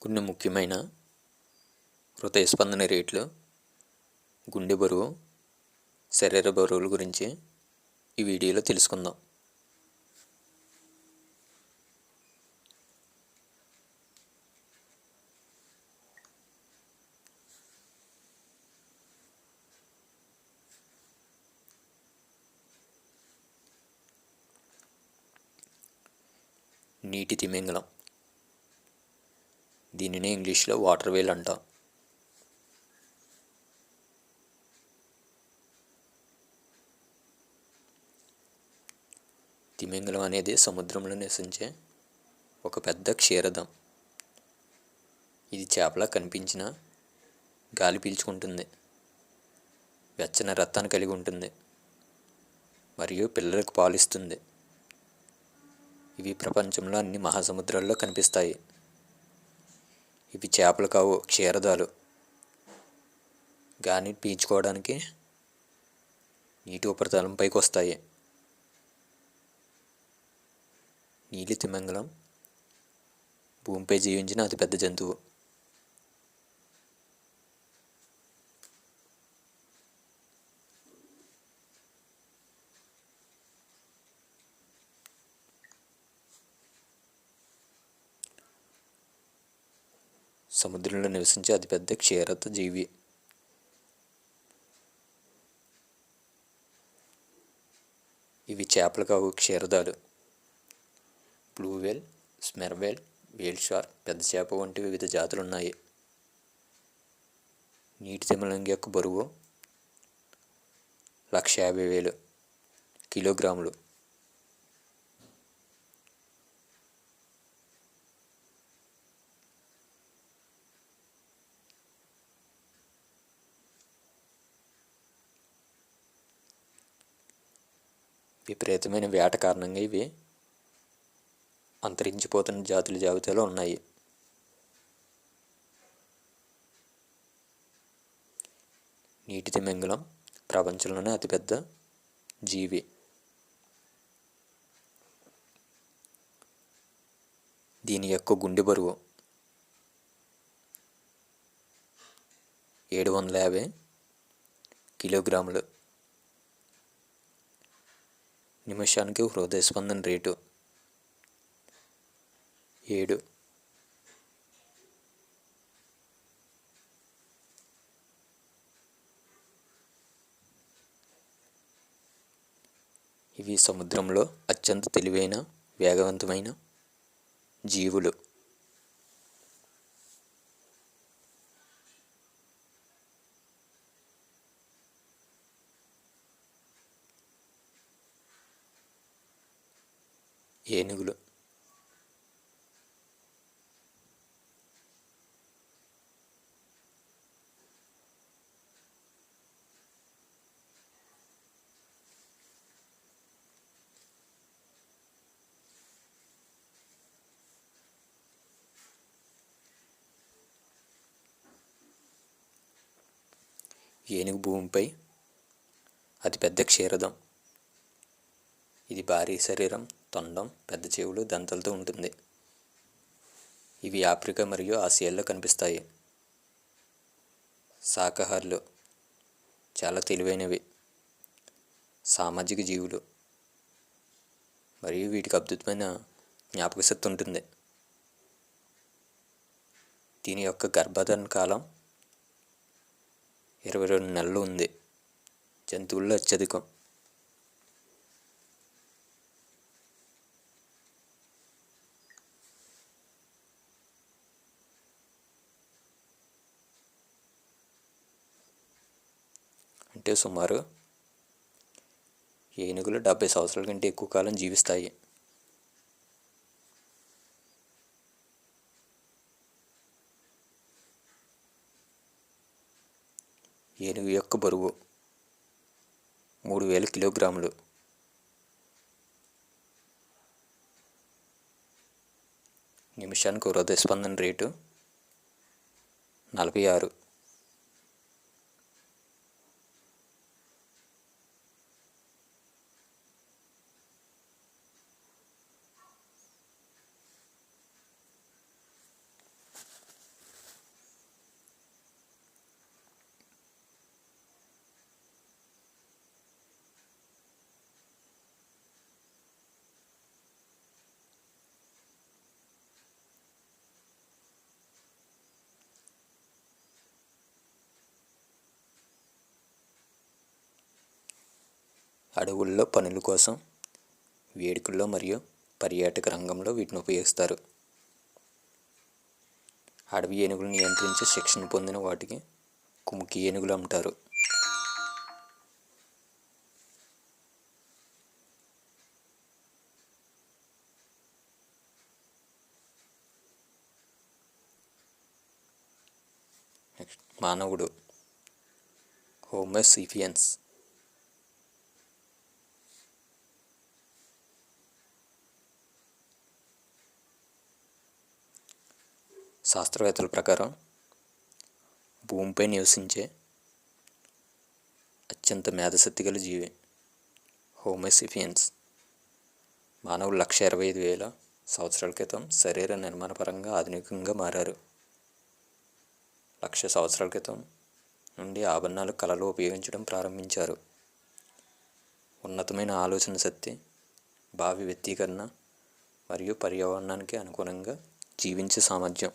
కొన్ని ముఖ్యమైన హృదయ స్పందన రేట్లు, గుండె బరువు, శరీర బరువుల గురించి ఈ వీడియోలో తెలుసుకుందాం. నీటి తిమింగలం, దీనినే ఇంగ్లీష్లో వాటర్ వేల్ అంటాం. తిమింగలం అనేది సముద్రంలో నివసించే ఒక పెద్ద క్షీరదం. ఇది చేపలా కనిపించిన గాలి పీల్చుకుంటుంది, వెచ్చని రక్తాన్ని కలిగి ఉంటుంది మరియు పిల్లలకు పాలిస్తుంది. ఇవి ప్రపంచంలో అన్ని మహాసముద్రాల్లో కనిపిస్తాయి. ఇవి చేపలు కావు, క్షీరదాలు. గాలిని పీల్చుకోవడానికి నీటి ఉపరితలం పైకి వస్తాయి. నీలి తిమింగలం భూమిపై జీవించిన అతిపెద్ద జంతువు. సముద్రంలో నివసించే అతిపెద్ద క్షీరద జీవి. ఇవి చేపలు కావు, క్షీరదాలు. బ్లూ వేల్, స్మెర్ వేల్, వేల్ షార్క్, పెద్ద చేప వంటి వివిధ జాతులు ఉన్నాయి. నీటి తిమింగలం యొక్క బరువు 150,000 కిలోగ్రాములు. విపరీతమైన వేట కారణంగా ఇవి అంతరించిపోతున్న జాతుల జాబితాలో ఉన్నాయి. నీటి తిమింగలం ప్రపంచంలోనే అతిపెద్ద జీవి. దీని యొక్క గుండె బరువు 750 కిలోగ్రాములు. నిమిషానికి హృదయ స్పందన రేటు 7. ఇవి సముద్రంలో అత్యంత తెలివైన, వేగవంతమైన జీవులు. ఏనుగులు, ఏనుగు భూమిపై అతిపెద్ద క్షీరదం. ఇది భారీ శరీరం, తొండం, పెద్ద చెవులు, దంతాలతో ఉంటుంది. ఇవి ఆఫ్రికా మరియు ఆసియాలో కనిపిస్తాయి. శాకాహారులు, చాలా తెలివైనవి, సామాజిక జీవులు మరియు వీటికి అద్భుతమైన జ్ఞాపకశక్తి ఉంటుంది. దీని యొక్క గర్భధారణ కాలం 22 నెలలు ఉంది. జంతువుల్లో అత్యధికం. అంటే సుమారు ఏనుగులు 70 సంవత్సరాల కంటే ఎక్కువ కాలం జీవిస్తాయి. ఏనుగు యొక్క బరువు 3,000 కిలోగ్రాములు. నిమిషానికి హృదయ స్పందన రేటు 46. అడవుల్లో పనుల కోసం, వేడుకల్లో మరియు పర్యాటక రంగంలో వీటిని ఉపయోగిస్తారు. అడవి ఏనుగులు నియంత్రించే శిక్షణ పొందిన వాటికి కుముకి ఏనుగులు అంటారు. మానవుడు హోమో సేపియన్స్. శాస్త్రవేత్తల ప్రకారం భూమిపై నివసించే అత్యంత మేధశక్తి గల జీవి హోమో సేపియన్స్. మానవులు 1,25,000 సంవత్సరాల క్రితం శరీర నిర్మాణపరంగా ఆధునికంగా మారారు. 1,00,000 సంవత్సరాల క్రితం నుండి ఆభరణాలు కళలో ఉపయోగించడం ప్రారంభించారు. ఉన్నతమైన ఆలోచన శక్తి, భావి వ్యక్తీకరణ మరియు పర్యావరణానికి అనుగుణంగా జీవించే సామర్థ్యం.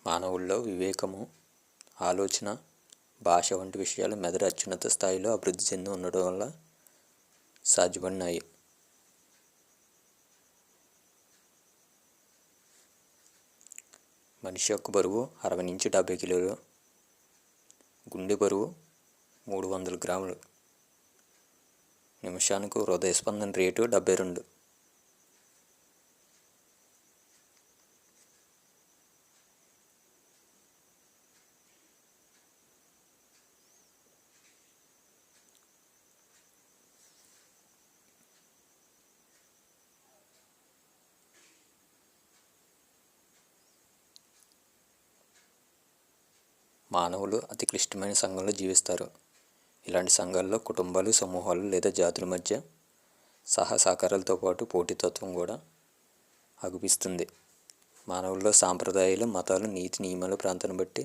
మానవుల్లో వివేకము, ఆలోచన, భాష వంటి విషయాలు మెదడు అత్యున్నత స్థాయిలో అభివృద్ధి చెంది ఉండడం వల్ల సాధ్యపడినాయి. మనిషి యొక్క బరువు 60 నుంచి 70 కిలోలు. గుండె బరువు 300 గ్రాములు. నిమిషానికి హృదయ స్పందన రేటు 72. మానవులు అతి క్లిష్టమైన సంఘంలో జీవిస్తారు. ఇలాంటి సంఘాల్లో కుటుంబాలు, సమూహాలు లేదా జాతుల మధ్య సహకారాలతో పాటు పోటీతత్వం కూడా అగుపిస్తుంది. మానవుల్లో సాంప్రదాయాలు, మతాలు, నీతి నియమాలు ప్రాంతాన్ని బట్టి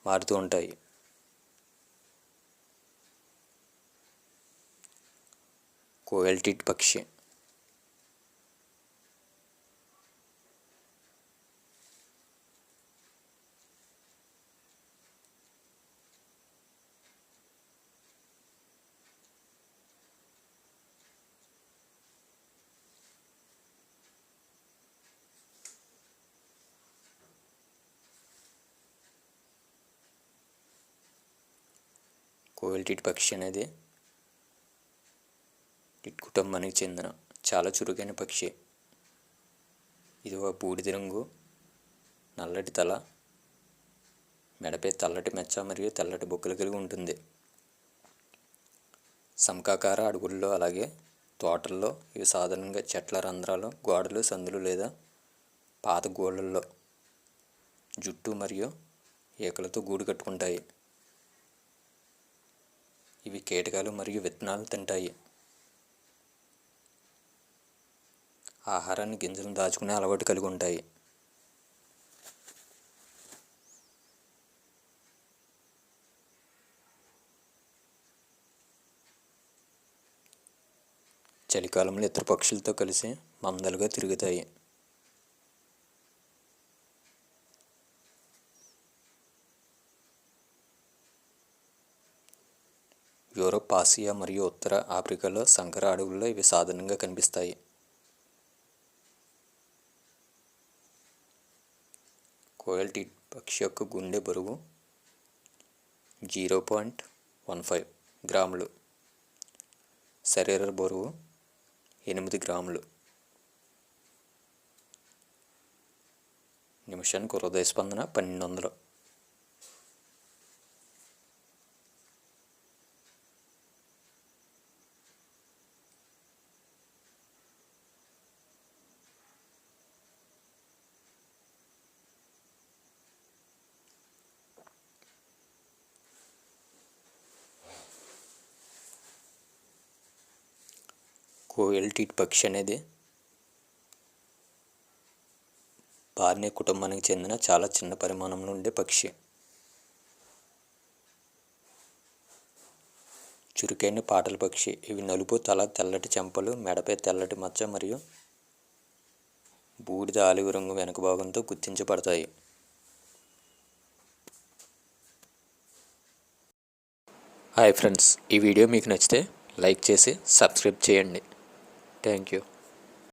మారుతూ ఉంటాయి. కోయల్టీడ్ పక్షి. కోయల్టీడ్ పక్షి అనేది టిట్ కుటుంబానికి చెందిన చాలా చురుకైన పక్షి. ఇది ఒక బూడిద రంగు, నల్లటి తల, మెడపై తెల్లటి మెచ్చ మరియు తెల్లటి బొక్కులు కలిగి ఉంటుంది. శంఖాకార అడవుల్లో అలాగే తోటల్లో ఇవి సాధారణంగా చెట్ల రంధ్రాలు, గోడలు, సందులు లేదా పాత గోడల్లో జుట్టు మరియు ఈకలతో గూడు కట్టుకుంటాయి. ఇవి కీటకాలు మరియు విత్తనాలు తింటాయి. ఆహారాన్ని గింజలను దాచుకునే అలవాటు కలిగి ఉంటాయి. చలికాలంలో ఇతర పక్షులతో కలిసి మందలుగా తిరుగుతాయి. యూరోప్, ఆసియా మరియు ఉత్తర ఆఫ్రికాలో సంకర అడవుల్లో ఇవి సాధారణంగా కనిపిస్తాయి. కోయల్టీడ్ పక్షి యొక్క గుండె బరువు 0.15 గ్రాములు. శరీర బరువు 8 గ్రాములు. నిమిషానికి హృదయ స్పందన 1200. కోయల్టీడ్ పక్షి అనేది బార్నే కుటుంబానికి చెందిన చాలా చిన్న పరిమాణంలో ఉండే పక్షి. చురుకైన పాటల పక్షి. ఇవి నలుపు తల, తెల్లటి చెంపలు, మెడపై తెల్లటి మచ్చ మరియు బూడిద ఆలివ్ రంగు వెనుక భాగంతో గుర్తించబడతాయి. హాయ్ ఫ్రెండ్స్, ఈ వీడియో మీకు నచ్చితే లైక్ చేసి సబ్స్క్రైబ్ చేయండి. Thank you.